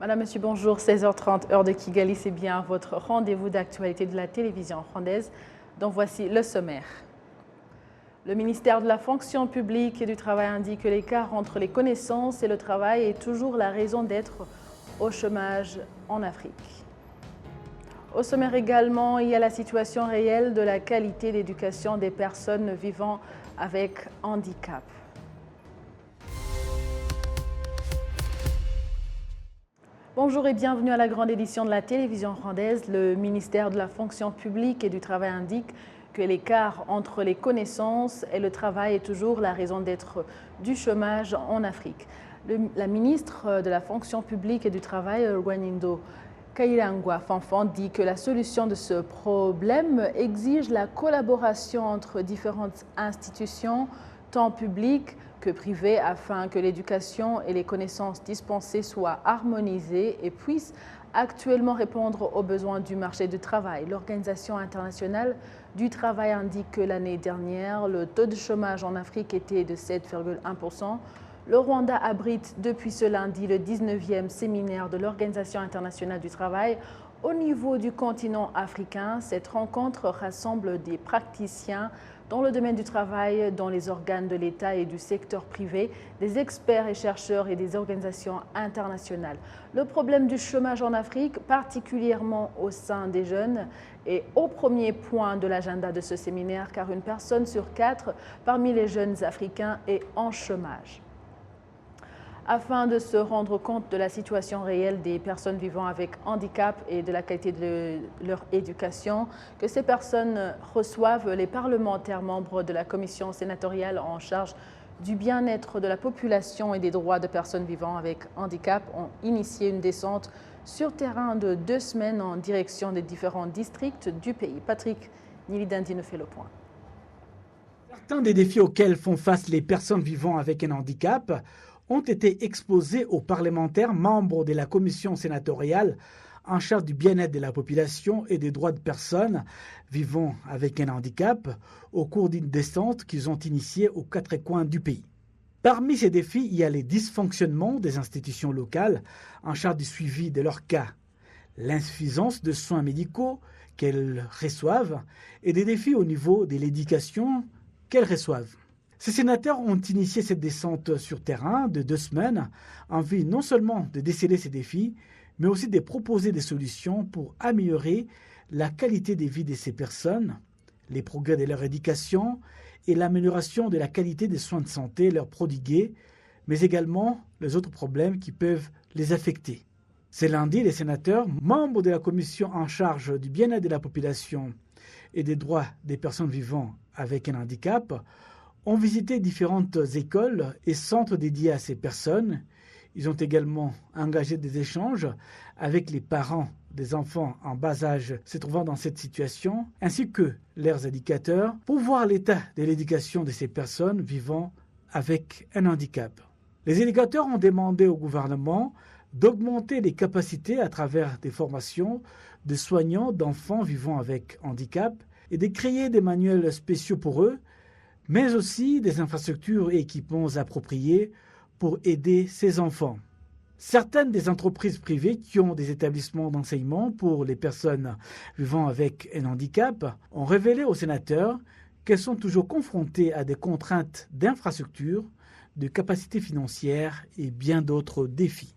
Madame, Monsieur, bonjour. 16h30, heure de Kigali, c'est bien votre rendez-vous d'actualité de la télévision rwandaise, dont voici le sommaire. Le ministère de la fonction publique et du travail indique que l'écart entre les connaissances et le travail est toujours la raison d'être au chômage en Afrique. Au sommaire également, il y a la situation réelle de la qualité d'éducation des personnes vivant avec handicap. Bonjour et bienvenue à la grande édition de la télévision rwandaise. Le ministère de la fonction publique et du travail indique que l'écart entre les connaissances et le travail est toujours la raison d'être du chômage en Afrique. La ministre de la fonction publique et du travail, Rwanindo Kayirangwa Fanfan, dit que la solution de ce problème exige la collaboration entre différentes institutions, tant publiques que privées, afin que l'éducation et les connaissances dispensées soient harmonisées et puissent actuellement répondre aux besoins du marché du travail. L'Organisation internationale du travail indique que l'année dernière, le taux de chômage en Afrique était de 7,1%. Le Rwanda abrite depuis ce lundi le 19e séminaire de l'Organisation internationale du travail au niveau du continent africain. Cette rencontre rassemble des praticiens dans le domaine du travail, dans les organes de l'État et du secteur privé, des experts et chercheurs et des organisations internationales. Le problème du chômage en Afrique, particulièrement au sein des jeunes, est au premier point de l'agenda de ce séminaire, car une personne sur 4 parmi les jeunes africains est en chômage. Afin de se rendre compte de la situation réelle des personnes vivant avec handicap et de la qualité de leur éducation que ces personnes reçoivent, les parlementaires membres de la commission sénatoriale en charge du bien-être de la population et des droits de personnes vivant avec handicap ont initié une descente sur terrain de 2 semaines en direction des différents districts du pays. Patrick Nilidandi nous fait le point. Certains des défis auxquels font face les personnes vivant avec un handicap ont été exposés aux parlementaires membres de la commission sénatoriale en charge du bien-être de la population et des droits de personnes vivant avec un handicap au cours d'une descente qu'ils ont initiée aux 4 coins du pays. Parmi ces défis, il y a les dysfonctionnements des institutions locales en charge du suivi de leurs cas, l'insuffisance de soins médicaux qu'elles reçoivent et des défis au niveau de l'éducation qu'elles reçoivent. Ces sénateurs ont initié cette descente sur terrain de 2 semaines en vue non seulement de déceler ces défis, mais aussi de proposer des solutions pour améliorer la qualité de vie de ces personnes, les progrès de leur éducation et l'amélioration de la qualité des soins de santé leur prodigués, mais également les autres problèmes qui peuvent les affecter. Ce lundi, les sénateurs, membres de la commission en charge du bien-être de la population et des droits des personnes vivant avec un handicap, ont visité différentes écoles et centres dédiés à ces personnes. Ils ont également engagé des échanges avec les parents des enfants en bas âge se trouvant dans cette situation, ainsi que leurs éducateurs, pour voir l'état de l'éducation de ces personnes vivant avec un handicap. Les éducateurs ont demandé au gouvernement d'augmenter les capacités à travers des formations de soignants d'enfants vivant avec handicap et de créer des manuels spéciaux pour eux, mais aussi des infrastructures et équipements appropriés pour aider ces enfants. Certaines des entreprises privées qui ont des établissements d'enseignement pour les personnes vivant avec un handicap ont révélé aux sénateurs qu'elles sont toujours confrontées à des contraintes d'infrastructures, de capacités financières et bien d'autres défis.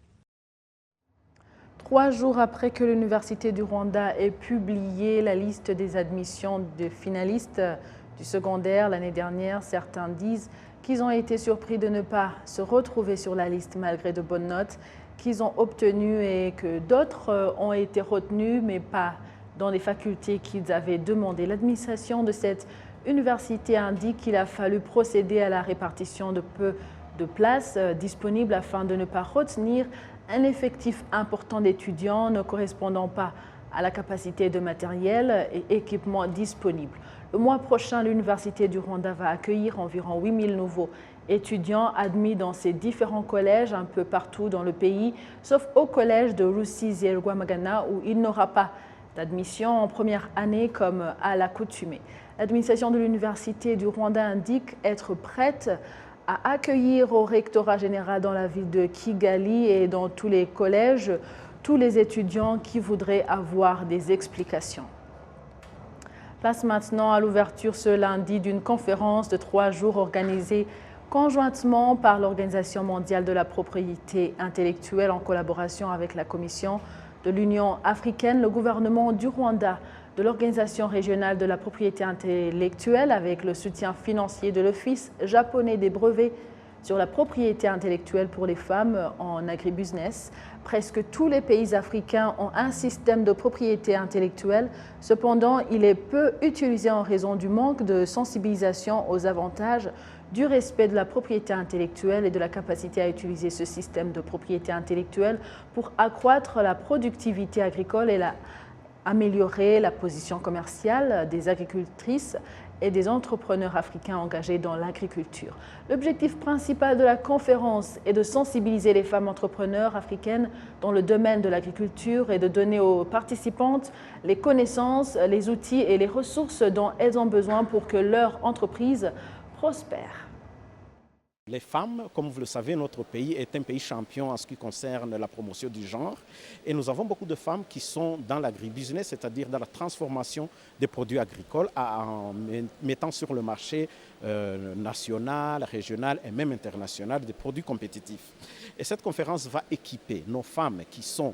3 jours après que l'Université du Rwanda ait publié la liste des admissions de finalistes du secondaire l'année dernière, certains disent qu'ils ont été surpris de ne pas se retrouver sur la liste malgré de bonnes notes qu'ils ont obtenues et que d'autres ont été retenus mais pas dans les facultés qu'ils avaient demandées. L'administration de cette université indique qu'il a fallu procéder à la répartition de peu de places disponibles afin de ne pas retenir un effectif important d'étudiants ne correspondant pas à la capacité de matériel et équipements disponibles. Le mois prochain, l'Université du Rwanda va accueillir environ 8000 nouveaux étudiants admis dans ses différents collèges un peu partout dans le pays, sauf au collège de Rusizi-Rwamagana où il n'aura pas d'admission en première année comme à l'accoutumée. L'administration de l'Université du Rwanda indique être prête à accueillir au rectorat général dans la ville de Kigali et dans tous les collèges tous les étudiants qui voudraient avoir des explications. Place maintenant à l'ouverture ce lundi d'une conférence de 3 jours organisée conjointement par l'Organisation mondiale de la propriété intellectuelle en collaboration avec la Commission de l'Union africaine, le gouvernement du Rwanda, de l'Organisation régionale de la propriété intellectuelle avec le soutien financier de l'Office japonais des brevets sur la propriété intellectuelle pour les femmes en agribusiness. Presque tous les pays africains ont un système de propriété intellectuelle. Cependant, il est peu utilisé en raison du manque de sensibilisation aux avantages du respect de la propriété intellectuelle et de la capacité à utiliser ce système de propriété intellectuelle pour accroître la productivité agricole et améliorer la position commerciale des agricultrices et des entrepreneurs africains engagés dans l'agriculture. L'objectif principal de la conférence est de sensibiliser les femmes entrepreneurs africaines dans le domaine de l'agriculture et de donner aux participantes les connaissances, les outils et les ressources dont elles ont besoin pour que leur entreprise prospère. Les femmes, comme vous le savez, notre pays est un pays champion en ce qui concerne la promotion du genre. Et nous avons beaucoup de femmes qui sont dans l'agribusiness, c'est-à-dire dans la transformation des produits agricoles en mettant sur le marché national, régional et même international des produits compétitifs. Et cette conférence va équiper nos femmes qui sont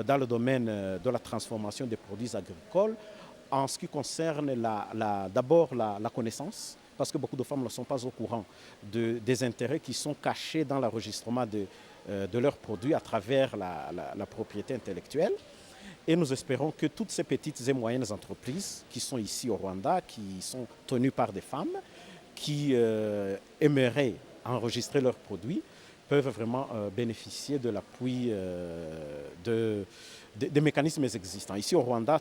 dans le domaine de la transformation des produits agricoles en ce qui concerne d'abord la connaissance, parce que beaucoup de femmes ne sont pas au courant des intérêts qui sont cachés dans l'enregistrement de leurs produits à travers la propriété intellectuelle. Et nous espérons que toutes ces petites et moyennes entreprises qui sont ici au Rwanda, qui sont tenues par des femmes, qui aimeraient enregistrer leurs produits, peuvent vraiment bénéficier de l'appui des mécanismes existants. Ici au Rwanda,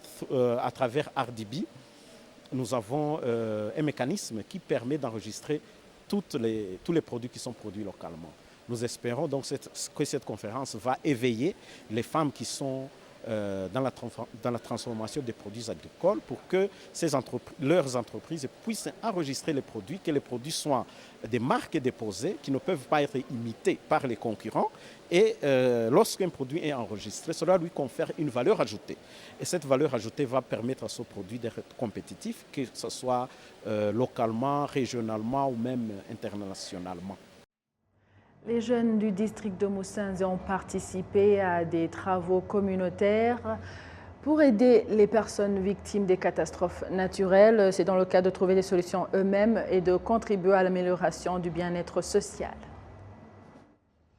à travers RDB, nous avons un mécanisme qui permet d'enregistrer tous les produits qui sont produits localement. Nous espérons donc que cette conférence va éveiller les femmes qui sont dans la transformation des produits agricoles pour que leurs entreprises puissent enregistrer les produits, que les produits soient des marques déposées qui ne peuvent pas être imitées par les concurrents. Et lorsqu'un produit est enregistré, cela lui confère une valeur ajoutée. Et cette valeur ajoutée va permettre à ce produit d'être compétitif, que ce soit localement, régionalement ou même internationalement. Les jeunes du district de Musanze ont participé à des travaux communautaires pour aider les personnes victimes des catastrophes naturelles. C'est dans le cadre de trouver des solutions eux-mêmes et de contribuer à l'amélioration du bien-être social.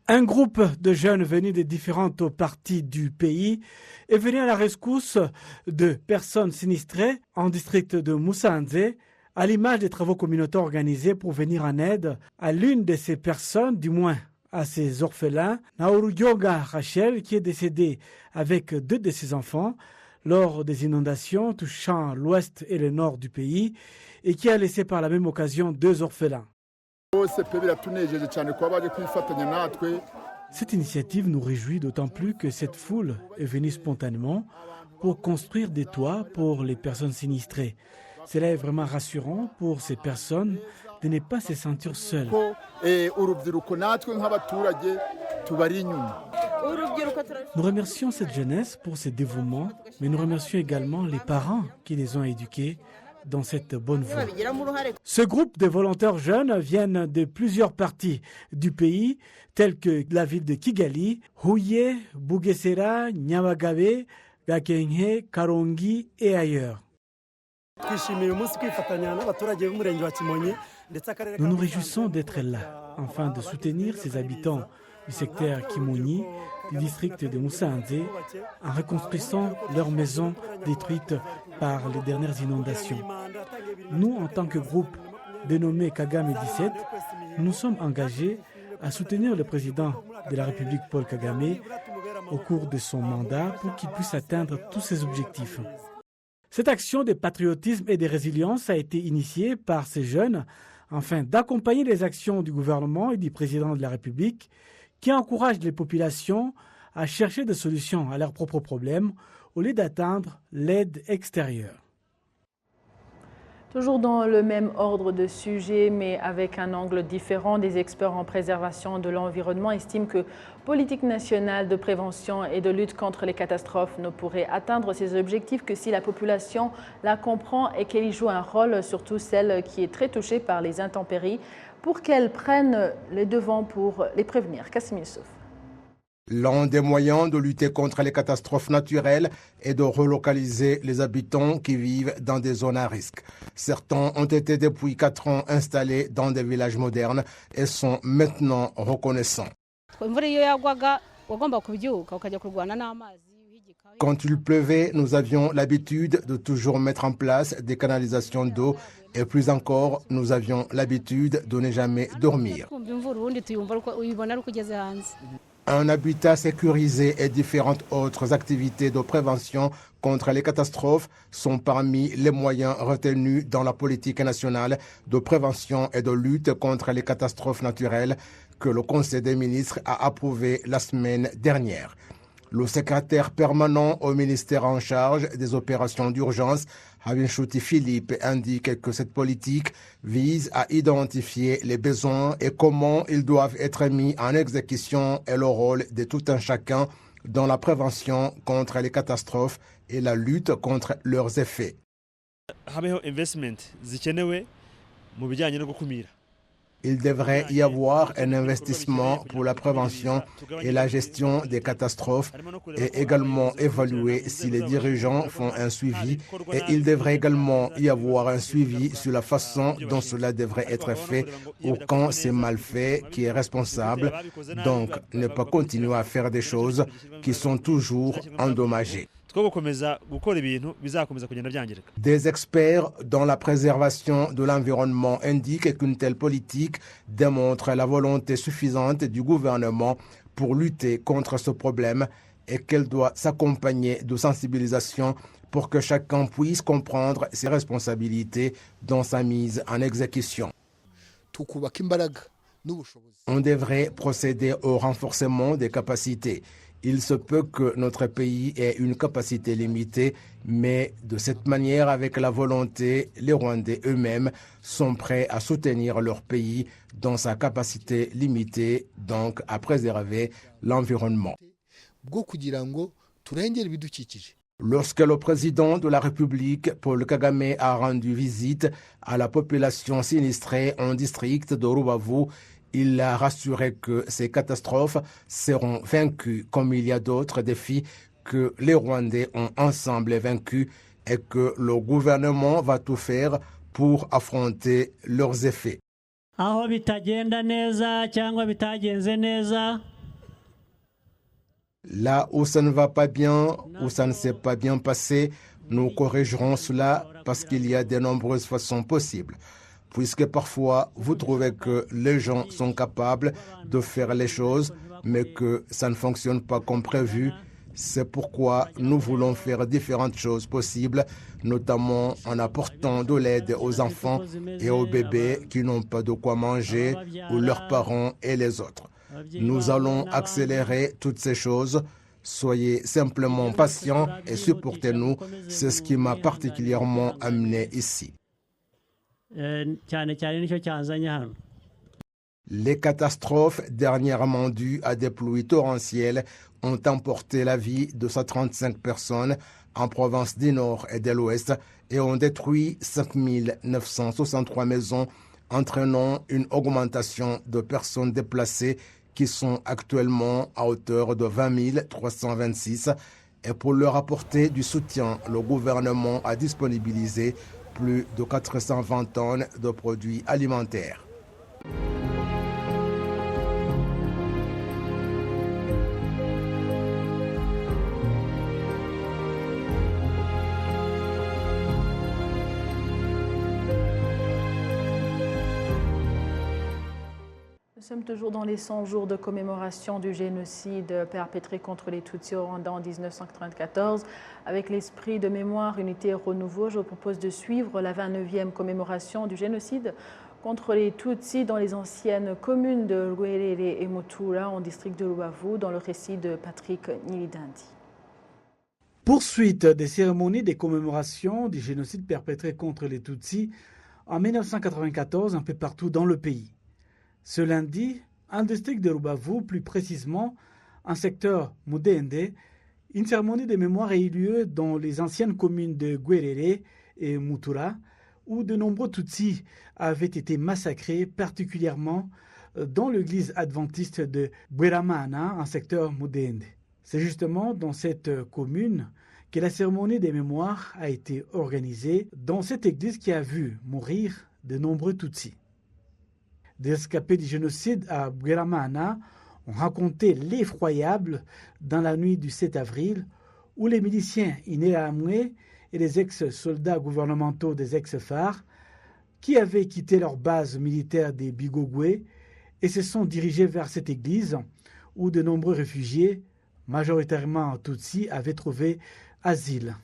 Un groupe de jeunes venus des différentes parties du pays est venu à la rescousse de personnes sinistrées en district de Musanze, à l'image des travaux communautaires organisés pour venir en aide à l'une de ces personnes, du moins à ces orphelins, Naoruyoga Rachel, qui est décédée avec 2 de ses enfants lors des inondations touchant l'ouest et le nord du pays et qui a laissé par la même occasion 2 orphelins. Cette initiative nous réjouit d'autant plus que cette foule est venue spontanément pour construire des toits pour les personnes sinistrées. Cela est vraiment rassurant pour ces personnes de ne pas se sentir seules. Nous remercions cette jeunesse pour ce dévouement, mais nous remercions également les parents qui les ont éduqués dans cette bonne voie. Ce groupe de volontaires jeunes viennent de plusieurs parties du pays, telles que la ville de Kigali, Huye, Bugesera, Nyamagabe, Gakenke, Karongi et ailleurs. Nous nous réjouissons d'être là, afin de soutenir ces habitants du secteur Kimonyi, du district de Musanze, en reconstruisant leurs maisons détruites par les dernières inondations. Nous, en tant que groupe dénommé Kagame 17, nous sommes engagés à soutenir le président de la République Paul Kagame au cours de son mandat pour qu'il puisse atteindre tous ses objectifs. Cette action de patriotisme et de résilience a été initiée par ces jeunes afin d'accompagner les actions du gouvernement et du président de la République qui encouragent les populations à chercher des solutions à leurs propres problèmes au lieu d'attendre l'aide extérieure. Toujours dans le même ordre de sujet, mais avec un angle différent, des experts en préservation de l'environnement estiment que politique nationale de prévention et de lutte contre les catastrophes ne pourrait atteindre ses objectifs que si la population la comprend et qu'elle y joue un rôle, surtout celle qui est très touchée par les intempéries, pour qu'elle prenne les devants pour les prévenir. Kassim Youssouf. L'un des moyens de lutter contre les catastrophes naturelles est de relocaliser les habitants qui vivent dans des zones à risque. Certains ont été depuis 4 ans installés dans des villages modernes et sont maintenant reconnaissants. Quand il pleuvait, nous avions l'habitude de toujours mettre en place des canalisations d'eau et plus encore, nous avions l'habitude de ne jamais dormir. Un habitat sécurisé et différentes autres activités de prévention contre les catastrophes sont parmi les moyens retenus dans la politique nationale de prévention et de lutte contre les catastrophes naturelles que le Conseil des ministres a approuvé la semaine dernière. Le secrétaire permanent au ministère en charge des opérations d'urgence, Havinchuti Philippe, indique que cette politique vise à identifier les besoins et comment ils doivent être mis en exécution et le rôle de tout un chacun dans la prévention contre les catastrophes et la lutte contre leurs effets. Il devrait y avoir un investissement pour la prévention et la gestion des catastrophes et également évaluer si les dirigeants font un suivi et il devrait également y avoir un suivi sur la façon dont cela devrait être fait ou quand c'est mal fait qui est responsable. Donc, ne pas continuer à faire des choses qui sont toujours endommagées. Des experts dans la préservation de l'environnement indiquent qu'une telle politique démontre la volonté suffisante du gouvernement pour lutter contre ce problème et qu'elle doit s'accompagner de sensibilisation pour que chacun puisse comprendre ses responsabilités dans sa mise en exécution. On devrait procéder au renforcement des capacités. Il se peut que notre pays ait une capacité limitée, mais de cette manière, avec la volonté, les Rwandais eux-mêmes sont prêts à soutenir leur pays dans sa capacité limitée, donc à préserver l'environnement. Lorsque le président de la République, Paul Kagame, a rendu visite à la population sinistrée en district de Rubavu, il a rassuré que ces catastrophes seront vaincues comme il y a d'autres défis que les Rwandais ont ensemble vaincus et que le gouvernement va tout faire pour affronter leurs effets. Là où ça ne va pas bien, où ça ne s'est pas bien passé, nous corrigerons cela parce qu'il y a de nombreuses façons possibles. Puisque parfois, vous trouvez que les gens sont capables de faire les choses, mais que ça ne fonctionne pas comme prévu. C'est pourquoi nous voulons faire différentes choses possibles, notamment en apportant de l'aide aux enfants et aux bébés qui n'ont pas de quoi manger, ou leurs parents et les autres. Nous allons accélérer toutes ces choses. Soyez simplement patients et supportez-nous. C'est ce qui m'a particulièrement amené ici. Les catastrophes dernièrement dues à des pluies torrentielles ont emporté la vie de 135 personnes en province du Nord et de l'Ouest et ont détruit 5 963 maisons, entraînant une augmentation de personnes déplacées qui sont actuellement à hauteur de 20 326. Et pour leur apporter du soutien, le gouvernement a disponibilisé plus de 420 tonnes de produits alimentaires. Nous sommes toujours dans les 100 jours de commémoration du génocide perpétré contre les Tutsis au Rwanda en 1994. Avec l'esprit de mémoire, unité et renouveau, je vous propose de suivre la 29e commémoration du génocide contre les Tutsis dans les anciennes communes de Rwerere et Mutura en district de Rubavu, dans le récit de Patrick Nilidandi. Poursuite des cérémonies des commémorations du génocide perpétré contre les Tutsis en 1994 un peu partout dans le pays. Ce lundi, en district de Rubavu, plus précisément en secteur Mudende, une cérémonie de mémoire a eu lieu dans les anciennes communes de Guerere et Mutura, où de nombreux Tutsis avaient été massacrés, particulièrement dans l'église adventiste de Bweramana, en secteur Mudende. C'est justement dans cette commune que la cérémonie des mémoires a été organisée, dans cette église qui a vu mourir de nombreux Tutsis. Des rescapés du génocide à Bweramana ont raconté l'effroyable dans la nuit du 7 avril, où les miliciens Imbonerakure et les ex-soldats gouvernementaux des ex-FARC, qui avaient quitté leur base militaire des Bigogwe et se sont dirigés vers cette église où de nombreux réfugiés, majoritairement Tutsis, avaient trouvé asile.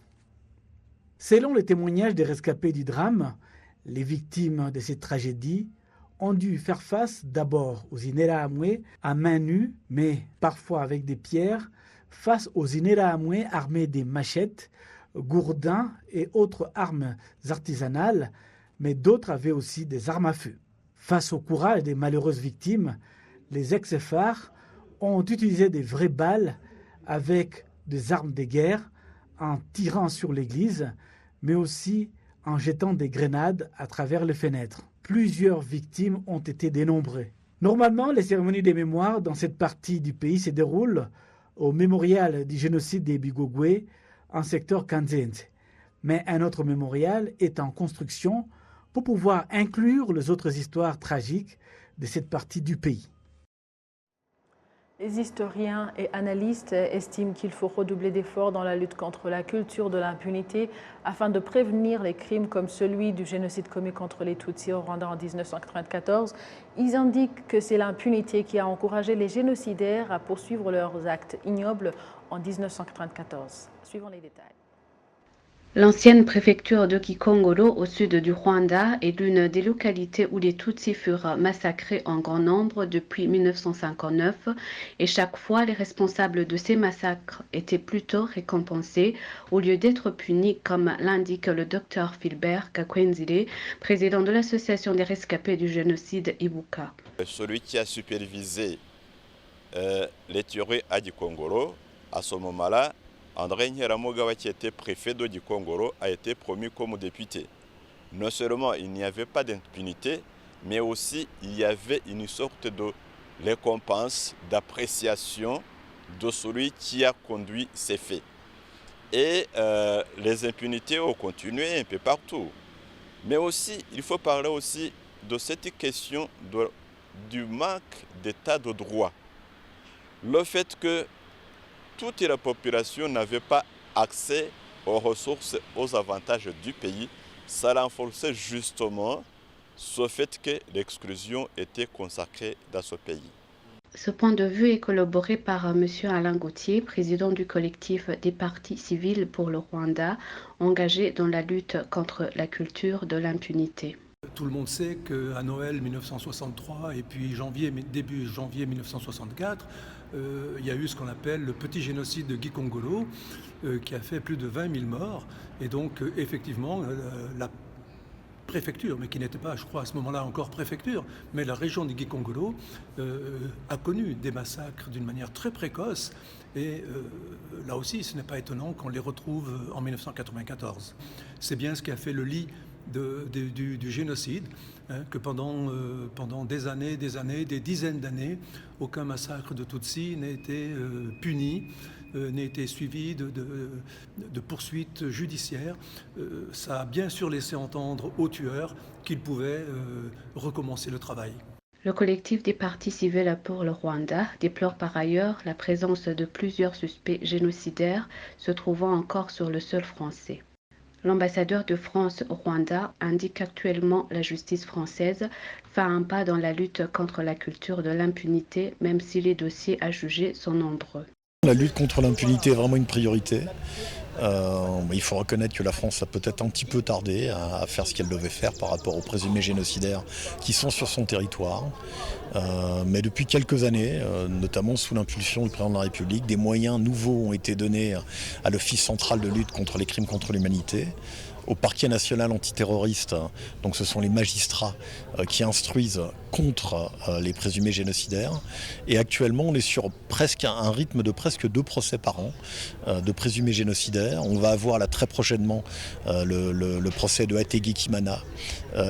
Selon les témoignages des rescapés du drame, les victimes de cette tragédie ont dû faire face d'abord aux Imbonerakure à main nue, mais parfois avec des pierres, face aux Imbonerakure armés des machettes, gourdins et autres armes artisanales, mais d'autres avaient aussi des armes à feu. Face au courage des malheureuses victimes, les ex-FARC ont utilisé des vraies balles avec des armes de guerre en tirant sur l'église, mais aussi en jetant des grenades à travers les fenêtres. Plusieurs victimes ont été dénombrées. Normalement, les cérémonies des mémoires dans cette partie du pays se déroulent au mémorial du génocide des Bigogwe en secteur Kanzenze. Mais un autre mémorial est en construction pour pouvoir inclure les autres histoires tragiques de cette partie du pays. Les historiens et analystes estiment qu'il faut redoubler d'efforts dans la lutte contre la culture de l'impunité afin de prévenir les crimes comme celui du génocide commis contre les Tutsis au Rwanda en 1994. Ils indiquent que c'est l'impunité qui a encouragé les génocidaires à poursuivre leurs actes ignobles en 1994. Suivons les détails. L'ancienne préfecture de Gikongoro, au sud du Rwanda, est l'une des localités où les Tutsis furent massacrés en grand nombre depuis 1959 et chaque fois les responsables de ces massacres étaient plutôt récompensés au lieu d'être punis, comme l'indique le docteur Philbert Kakwenzile, président de l'association des rescapés du génocide Ibuka. Celui qui a supervisé les tueries à Gikongoro, à ce moment-là, André Nkeramugawa, qui était préfet de Gikongoro, a été promu comme député. Non seulement il n'y avait pas d'impunité, mais aussi il y avait une sorte de récompense, d'appréciation de celui qui a conduit ces faits. Et les impunités ont continué un peu partout. Mais aussi, il faut parler aussi de cette question du manque d'état de droit. Le fait que toute la population n'avait pas accès aux ressources, aux avantages du pays, ça renforçait justement ce fait que l'exclusion était consacrée dans ce pays. Ce point de vue est collaboré par M. Alain Gauthier, président du collectif des partis civils pour le Rwanda, engagé dans la lutte contre la culture de l'impunité. Tout le monde sait qu'à Noël 1963 et puis début janvier 1964, il y a eu ce qu'on appelle le petit génocide de Gikongoro qui a fait plus de 20 000 morts. Et donc effectivement, la préfecture, mais qui n'était pas, je crois, à ce moment-là encore préfecture, mais la région de Gikongoro a connu des massacres d'une manière très précoce. Et là aussi, ce n'est pas étonnant qu'on les retrouve en 1994. C'est bien ce qui a fait le lit du génocide, hein, que pendant des années, des dizaines d'années, aucun massacre de Tutsis n'a été puni, n'a été suivi de poursuites judiciaires. Ça a bien sûr laissé entendre aux tueurs qu'ils pouvaient recommencer le travail. Le collectif des partis civils pour le Rwanda déplore par ailleurs la présence de plusieurs suspects génocidaires se trouvant encore sur le sol français. L'ambassadeur de France au Rwanda indique qu'actuellement la justice française fait un pas dans la lutte contre la culture de l'impunité, même si les dossiers à juger sont nombreux. La lutte contre l'impunité est vraiment une priorité. Il faut reconnaître que la France a peut-être un petit peu tardé à faire ce qu'elle devait faire par rapport aux présumés génocidaires qui sont sur son territoire. Mais depuis quelques années, notamment sous l'impulsion du président de la République, des moyens nouveaux ont été donnés à l'Office central de lutte contre les crimes contre l'humanité, au parquet national antiterroriste, donc ce sont les magistrats qui instruisent contre les présumés génocidaires. Et actuellement, on est sur un rythme de presque 2 procès par an de présumés génocidaires. On va avoir là très prochainement le procès de Hategui Kimana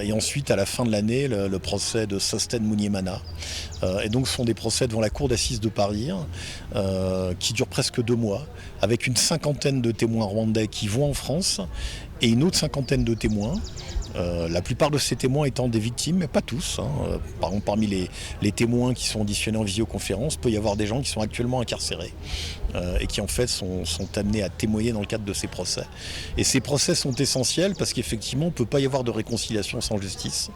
et ensuite à la fin de l'année le procès de Sosten Munyemana. Et donc ce sont des procès devant la cour d'assises de Paris qui durent presque 2 mois, avec une 50aine de témoins rwandais qui vont en France et une autre 50aine de témoins. La plupart de ces témoins étant des victimes, mais pas tous. Par exemple, parmi les témoins qui sont auditionnés en visioconférence, il peut y avoir des gens qui sont actuellement incarcérés et qui en fait sont amenés à témoigner dans le cadre de ces procès. Et ces procès sont essentiels parce qu'effectivement, il ne peut pas y avoir de réconciliation sans justice.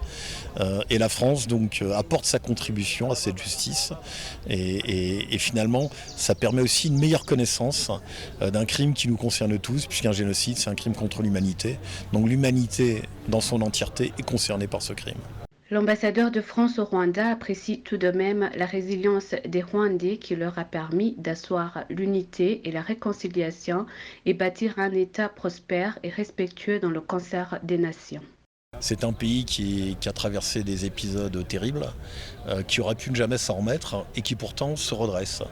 Et la France donc apporte sa contribution à cette justice. Et finalement, ça permet aussi une meilleure connaissance d'un crime qui nous concerne tous, puisqu'un génocide, c'est un crime contre l'humanité. Donc l'humanité, dans son entièreté, est concernée par ce crime. L'ambassadeur de France au Rwanda apprécie tout de même la résilience des Rwandais qui leur a permis d'asseoir l'unité et la réconciliation et bâtir un État prospère et respectueux dans le concert des nations. C'est un pays qui a traversé des épisodes terribles, qui aurait pu ne jamais s'en remettre et qui pourtant se redresse.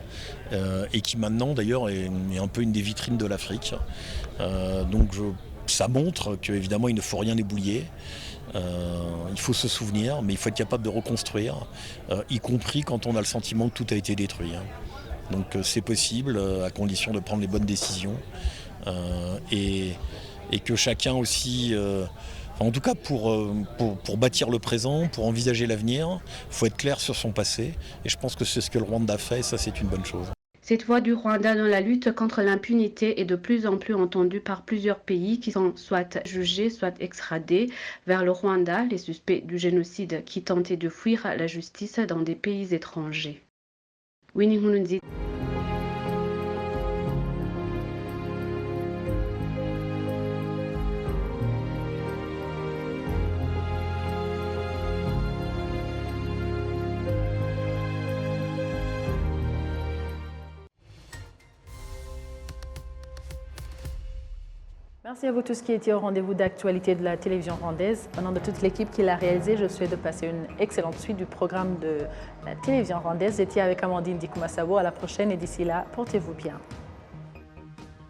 Et qui maintenant d'ailleurs est un peu une des vitrines de l'Afrique. Ça montre qu'évidemment il ne faut rien ébouiller. Il faut se souvenir, mais il faut être capable de reconstruire, y compris quand on a le sentiment que tout a été détruit. Donc c'est possible, à condition de prendre les bonnes décisions. Et que chacun aussi... en tout cas, pour bâtir le présent, pour envisager l'avenir, il faut être clair sur son passé. Et je pense que c'est ce que le Rwanda fait, et ça c'est une bonne chose. Cette voix du Rwanda dans la lutte contre l'impunité est de plus en plus entendue par plusieurs pays qui sont soit jugés, soit extradés vers le Rwanda, les suspects du génocide qui tentaient de fuir la justice dans des pays étrangers. Winnie Nkurunziza. Merci à vous tous qui étiez au rendez-vous d'actualité de la télévision rwandaise. Au nom de toute l'équipe qui l'a réalisé, je souhaite de passer une excellente suite du programme de la télévision rwandaise. J'étais avec Amandine Dikumasabo. À la prochaine et d'ici là, portez-vous bien.